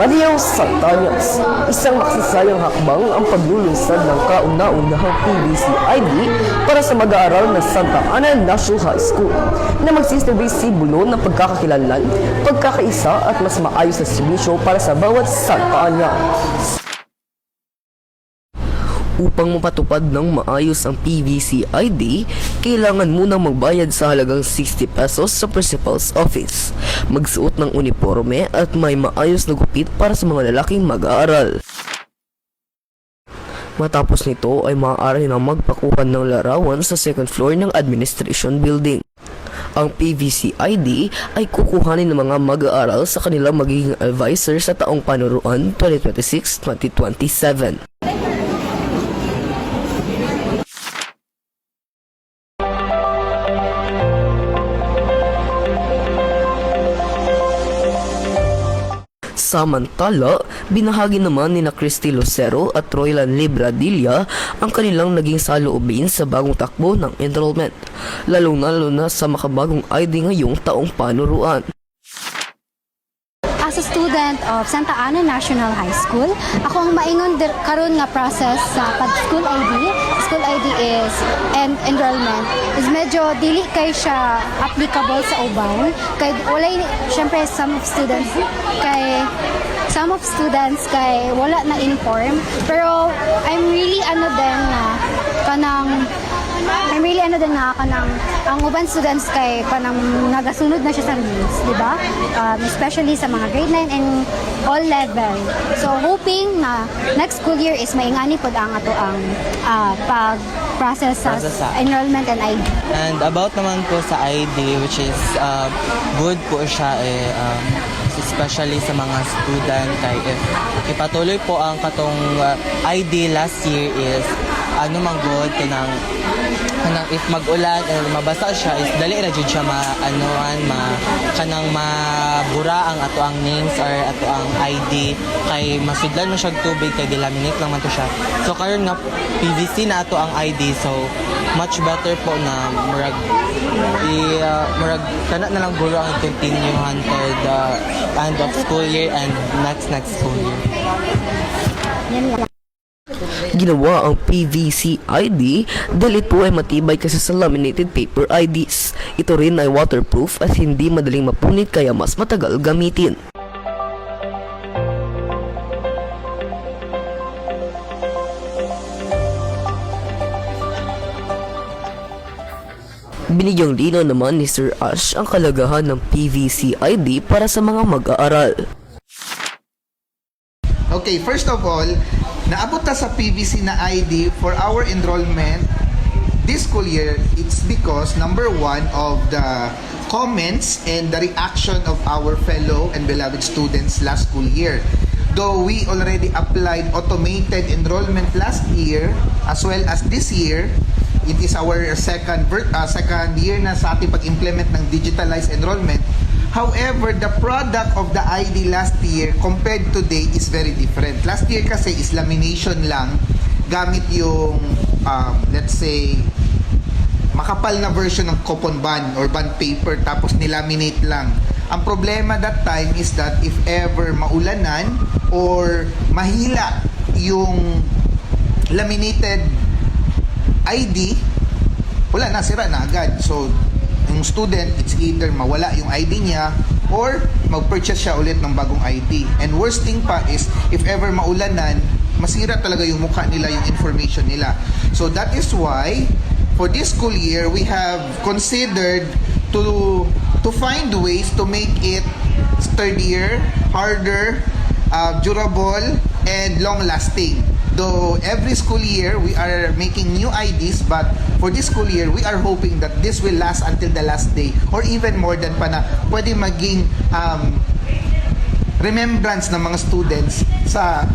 Mariao Santañas, isang maksasayang hakbang ang paglulunsad ng kauna-unahang PVC ID para sa mag-aaral ng Santa Ana National High School na magsisilbing simbolo ng pagkakakilanlan, pagkakaisa at mas maayos na serbisyo para sa bawat Santa Ana. Upang mapatupad ng maayos ang PVC ID, kailangan munang magbayad sa halagang 60 pesos sa principal's office, magsuot ng uniforme at may maayos na gupit para sa mga lalaking mag-aaral. Matapos nito ay maaari na magpakuhan ng larawan sa second floor ng administration building. Ang PVC ID ay kukuhanin ng mga mag-aaral sa kanilang magiging advisor sa taong panuruan 2026-2027. Samantala, binahagi naman ni Christy Lucero at Roylan Libradilla ang kanilang naging saloobin sa bagong takbo ng enrollment, lalo na sa makabagong ID ngayong taong panuruan. As a student of Santa Ana National High School, ako ang maingon karon nga process sa pag-school ID. School ID is and enrollment is medyo dili kay siya applicable sa uban. Kay walay syempre some students kay wala na inform, pero I'm really kanang ang uban students kay kanang nagasunod na siya sa rules, di ba? Especially sa mga grade 9 and all level. So hoping na next school year is maingani pod ang ato ang pag-process sa enrollment and ID. And about naman po sa ID, which is good po siya especially sa mga student kay if ipatuloy po ang katong ID last year is ano man good kanang if mag-ulan mabasa siya is dali ra jud siya kanang mabura ang ato ang names or ato ang ID kay masudlan mo siya tubig kay gilaminate lang man to siya. So karon nga PVC na ato ang ID, so much better po na murag kana na lang guro ang continue until the end of school year and next school year. Ginawa ang PVC ID dahil ito ay matibay kasi sa laminated paper IDs. Ito rin ay waterproof at hindi madaling mapunit kaya mas matagal gamitin. Binigyang linaw naman ni Sir Ash ang kalagahan ng PVC ID para sa mga mag-aaral. Okay, first of all, naabot ta sa PVC na ID for our enrollment this school year. It's because number one of the comments and the reaction of our fellow and beloved students last school year. Though we already applied automated enrollment last year as well as this year, it is our second year na sa ating pag-implement ng digitalized enrollment. However, the product of the ID last year compared today is very different. Last year kasi is lamination lang, gamit yung let's say makapal na version ng coupon bond or bond paper tapos nilaminate lang. Ang problema that time is that if ever maulanan or mahila yung laminated ID, wala na, sira na agad. So yung student, it's either mawala yung ID niya or mag-purchase siya ulit ng bagong ID. And worst thing pa is, if ever maulanan, masira talaga yung mukha nila, yung information nila. So that is why, for this school year, we have considered to find ways to make it sturdier, harder, durable, and long-lasting. Though every school year we are making new IDs, but for this school year we are hoping that this will last until the last day or even more than pa na pwede maging remembrance ng mga students sa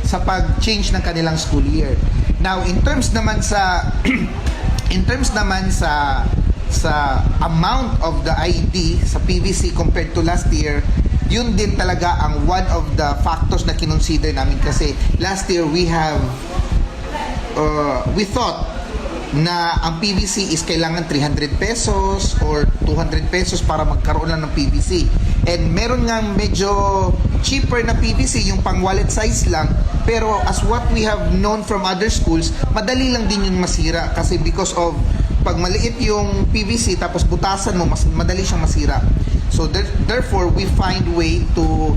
sa pag-change ng kanilang school year. Now in terms naman sa amount of the ID sa PVC compared to last year, yun din talaga ang one of the factors na kinonsider namin kasi last year we thought na ang PVC is kailangan 300 pesos or 200 pesos para magkaroon lang ng PVC. And meron nga medyo cheaper na PVC, yung pang wallet size lang. Pero as what we have known from other schools, madali lang din yun masira. Kasi because of pag maliit yung PVC tapos butasan mo, mas madali siyang masira. So therefore, we find way to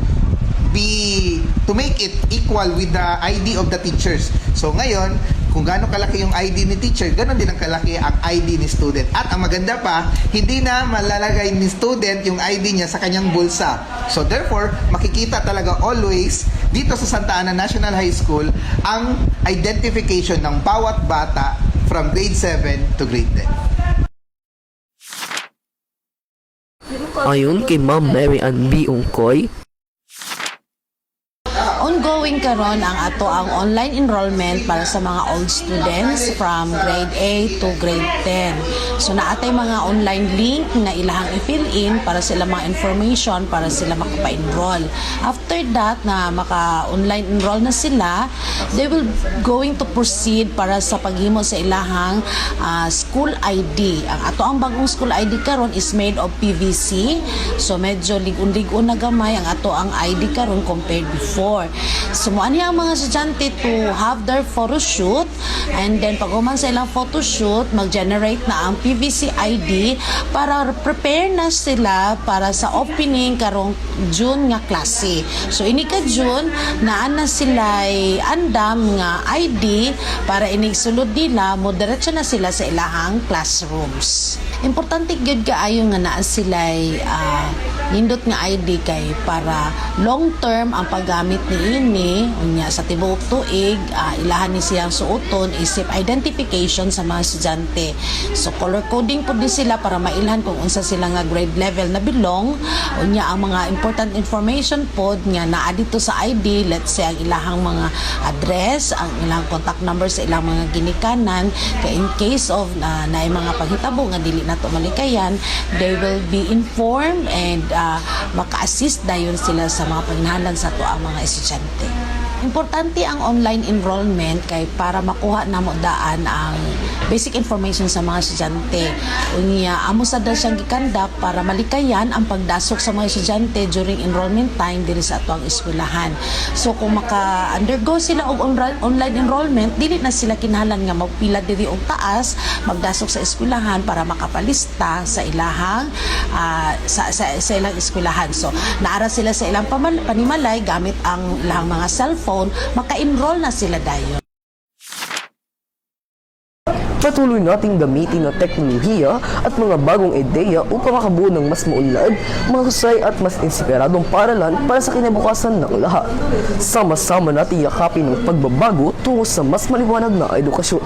make it equal with the ID of the teachers. So ngayon, kung gaano kalaki yung ID ni teacher, ganoon din ang kalaki ang ID ni student. At ang maganda pa, hindi na malalagay ni student yung ID niya sa kanyang bulsa. So therefore, makikita talaga always dito sa Santa Ana National High School ang identification ng bawat bata from grade 7 to grade 10. Ayon kay Ma'am Mary Ann B. Ungkoy, ongoing karon ang ato ang online enrollment para sa mga old students from grade A to grade 10. So naatay mga online link na ilahang i-fill in para sila mga information para sila makapa-enroll. After that na maka-online enroll na sila, they will going to proceed para sa paghimo sa ilahang school ID. Ang ato ang bagong school ID karon is made of PVC. So medyo ligon-ligon na gamay ang ato ang ID karon compared before. Sumuan niya ang mga estudyante to have their photo shoot, and then pag uman sa ilang photo shoot, mag-generate na ang PVC ID para prepare na sila para sa opening karong June nga klase. So ini ka June, naan na sila andam nga ID para inigsulod nila, moderatso na sila sa ilahang classrooms. Importante gyud kaayo nga naa sila nindot nga ID kay para long term ang paggamit ni ini unya sa tibuok tuig, ilahan ni siyang suoton isip identification sa mga estudyante. So color coding po din sila para mailhan kung unsa sila nga grade level na belong, unya ang mga important information pod nga naa dito sa ID, let's say ang ilahang mga address, ang ilang contact number sa ilang mga ginikanan, kay in case of naay mga paghitabo nga dili nato malikayan, they will be informed and maka-assist dayon sila sa mga panginahanglan sa ato ang mga estudyante. Importante ang online enrollment kay para makuha na mo daan ang basic information sa mga estudyante. Unya, amo sa dal siyang gikandak para malikayan ang pagdasok sa mga estudyante during enrollment time diri sa ato ang eskwelahan. So kung maka-undergo sila og online enrollment, dili na sila kinahanglan nga magpila diri og taas, magdasok sa eskwelahan para makapalista sa ilahang sa ilang eskwelahan. So naara sila sa ilang panimalay gamit ang ilang mga cellphone, maka-enroll na sila dayon. patuloy nating gamitin ang teknolohiya at mga bagong ideya upang makabuo ng mas maunlad, mahusay at mas inspiradong paralan para sa kinabukasan ng lahat. Sama-sama natin yakapin ang pagbabago tungo sa mas maliwanag na edukasyon.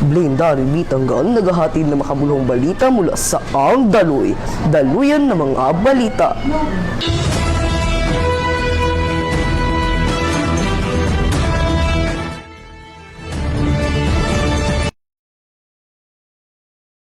Blaine Dari Bitanggan, naghahatid ng makabuluhang balita mula sa Ang Daloy. Daluyan ng mga balita.